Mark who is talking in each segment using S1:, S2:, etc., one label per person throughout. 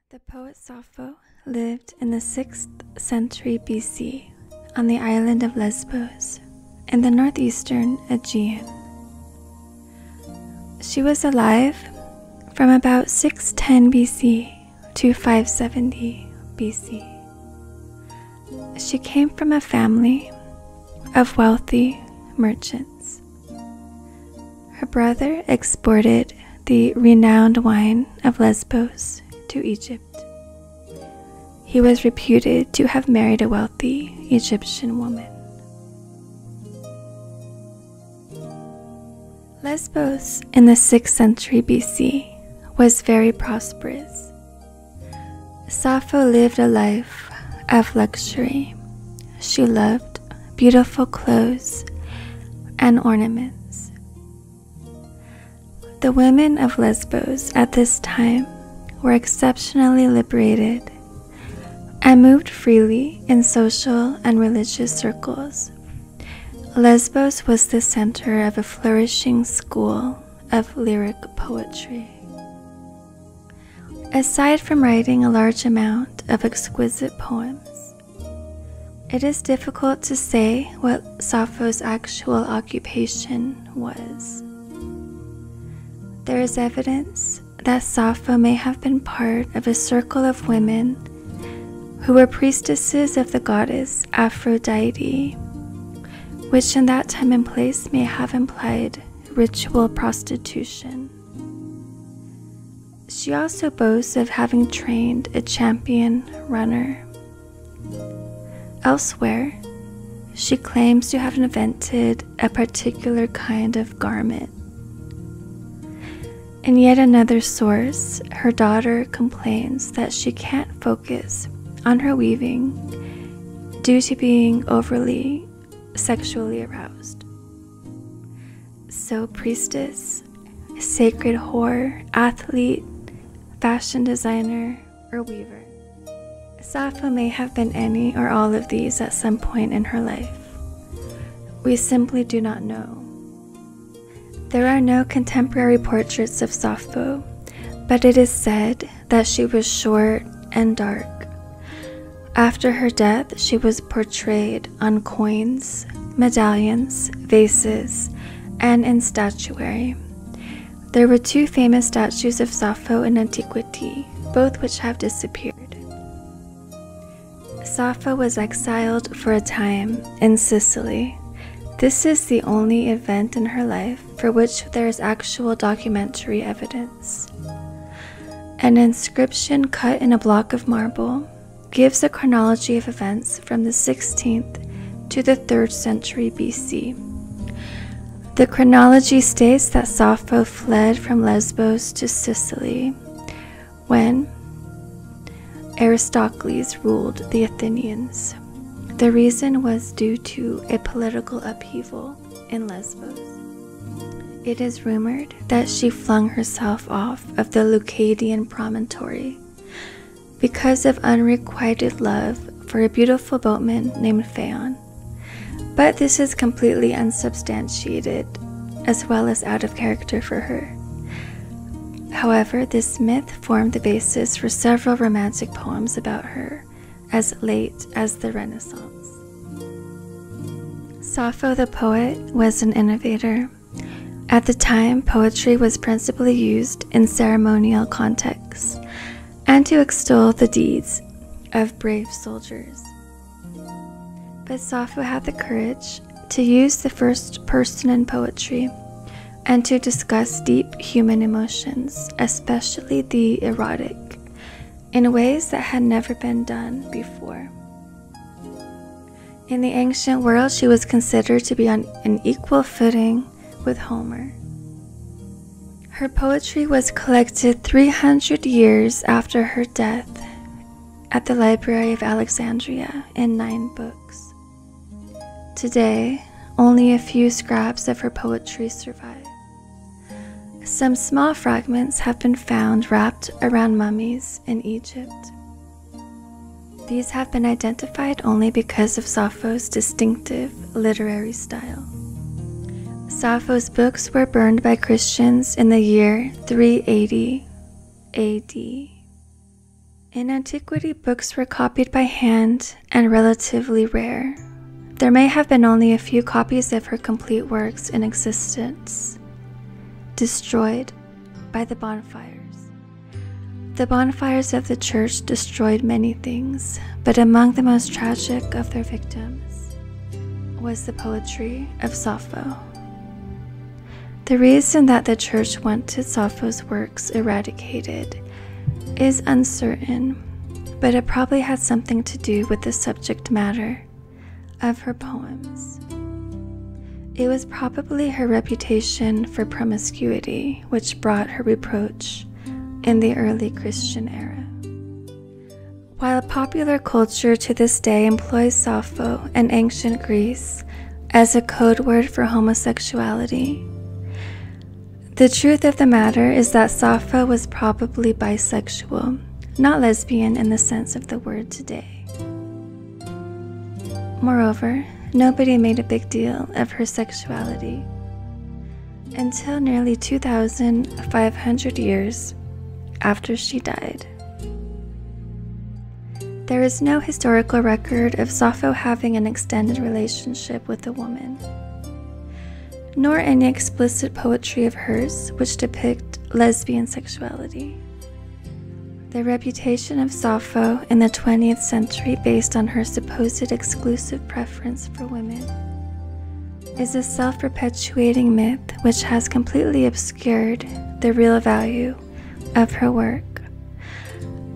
S1: The poet Sappho lived in the 6th century BC on the island of Lesbos in the northeastern Aegean. She was alive from about 610 BC to 570 BC. She came from a family of wealthy merchants. Her brother exported the renowned wine of Lesbos to Egypt. He was reputed to have married a wealthy Egyptian woman. Lesbos in the 6th century BC was very prosperous. Sappho lived a life of luxury. She loved beautiful clothes and ornaments. The women of Lesbos at this time were exceptionally liberated and moved freely in social and religious circles. Lesbos was the center of a flourishing school of lyric poetry. Aside from writing a large amount of exquisite poems, it is difficult to say what Sappho's actual occupation was. There is evidence that Sappho may have been part of a circle of women who were priestesses of the goddess Aphrodite, which in that time and place may have implied ritual prostitution. She also boasts of having trained a champion runner. Elsewhere, she claims to have invented a particular kind of garment. In yet another source, her daughter complains that she can't focus on her weaving due to being overly sexually aroused. So Priestess, sacred whore, athlete, fashion designer, or weaver, Sappho may have been any or all of these at some point in her life. We simply do not know. There are no contemporary portraits of Sappho, but it is said that she was short and dark. After her death, she was portrayed on coins, medallions, vases, and in statuary. There were 2 famous statues of Sappho in Antiquity, both which have disappeared. Sappho was exiled for a time in Sicily. This is the only event in her life for which there is actual documentary evidence. An inscription cut in a block of marble gives a chronology of events from the 16th to the 3rd century BC. The chronology states that Sappho fled from Lesbos to Sicily when Aristocles ruled the Athenians. The reason was due to a political upheaval in Lesbos. It is rumored that she flung herself off of the Leucadian promontory because of unrequited love for a beautiful boatman named Phaon. But this is completely unsubstantiated, as well as out of character for her. However, this myth formed the basis for several romantic poems about her as late as the Renaissance. Sappho the poet was an innovator. At the time, poetry was principally used in ceremonial contexts and to extol the deeds of brave soldiers. But Sappho had the courage to use the first person in poetry and to discuss deep human emotions, especially the erotic, in ways that had never been done before. In the ancient world, she was considered to be on an equal footing with Homer. Her poetry was collected 300 years after her death at the Library of Alexandria in 9 books. Today, only a few scraps of her poetry survive. Some small fragments have been found wrapped around mummies in Egypt. These have been identified only because of Sappho's distinctive literary style. Sappho's books were burned by Christians in the year 380 AD. In antiquity, books were copied by hand and relatively rare. There may have been only a few copies of her complete works in existence, destroyed by the bonfires. The bonfires of the church destroyed many things, but among the most tragic of their victims was the poetry of Sappho. The reason that the church wanted Sappho's works eradicated is uncertain, but it probably had something to do with the subject matter of her poems. It was probably her reputation for promiscuity which brought her reproach in the early Christian era. While popular culture to this day employs Sappho in ancient Greece as a code word for homosexuality, the truth of the matter is that Sappho was probably bisexual, not lesbian in the sense of the word today. Moreover, nobody made a big deal of her sexuality until nearly 2,500 years after she died. There is no historical record of Sappho having an extended relationship with a woman, nor any explicit poetry of hers which depict lesbian sexuality. The reputation of Sappho in the 20th century, based on her supposed exclusive preference for women, is a self-perpetuating myth which has completely obscured the real value of her work.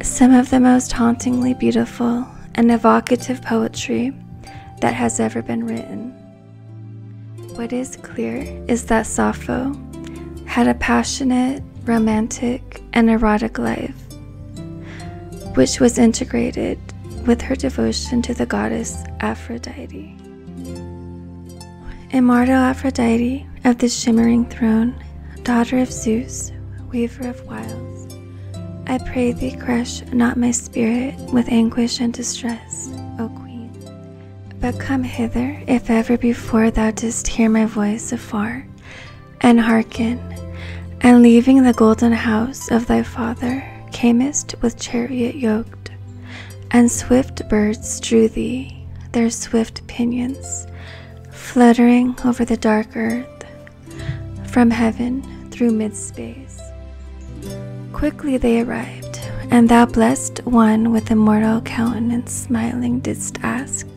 S1: Some of the most hauntingly beautiful and evocative poetry that has ever been written. What is clear is that Sappho had a passionate, romantic, and erotic life, which was integrated with her devotion to the goddess Aphrodite. Immortal Aphrodite of the shimmering throne, daughter of Zeus, weaver of wiles, I pray thee crush not my spirit with anguish and distress, O Queen, but come hither if ever before thou didst hear my voice afar, and hearken, and leaving the golden house of thy father, camest with chariot yoked, and swift birds drew thee, their swift pinions, fluttering over the dark earth, from heaven through mid-space. Quickly they arrived, and thou blessed one with immortal countenance smiling didst ask,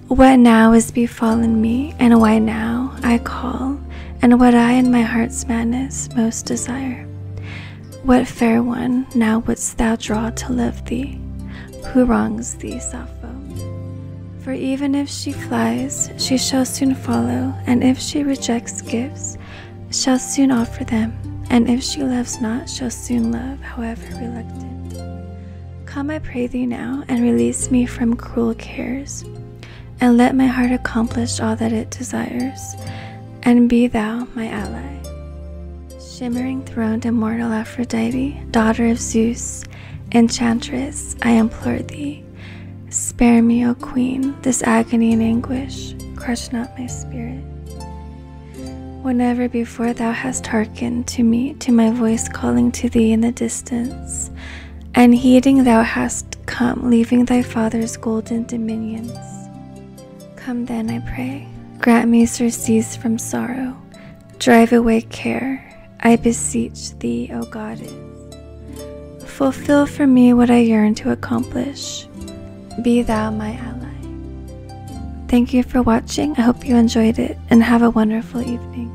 S1: what now is befallen me, and why now I call, and what I in my heart's madness most desire? What fair one now wouldst thou draw to love thee, who wrongs thee, Sappho? For even if she flies, she shall soon follow, and if she rejects gifts, shall soon offer them, and if she loves not, shall soon love, however reluctant. Come, I pray thee now, and release me from cruel cares, and let my heart accomplish all that it desires, and be thou my ally. Shimmering throned immortal Aphrodite, daughter of Zeus, enchantress, I implore thee, spare me, O Queen, this agony and anguish, crush not my spirit. Whenever before thou hast hearkened to me, to my voice calling to thee in the distance, and heeding thou hast come, leaving thy father's golden dominions. Come then, I pray, grant me surcease from sorrow, drive away care, I beseech thee, O Goddess. Fulfill for me what I yearn to accomplish, be thou my ally. Thank you for watching. I hope you enjoyed it, and have a wonderful evening.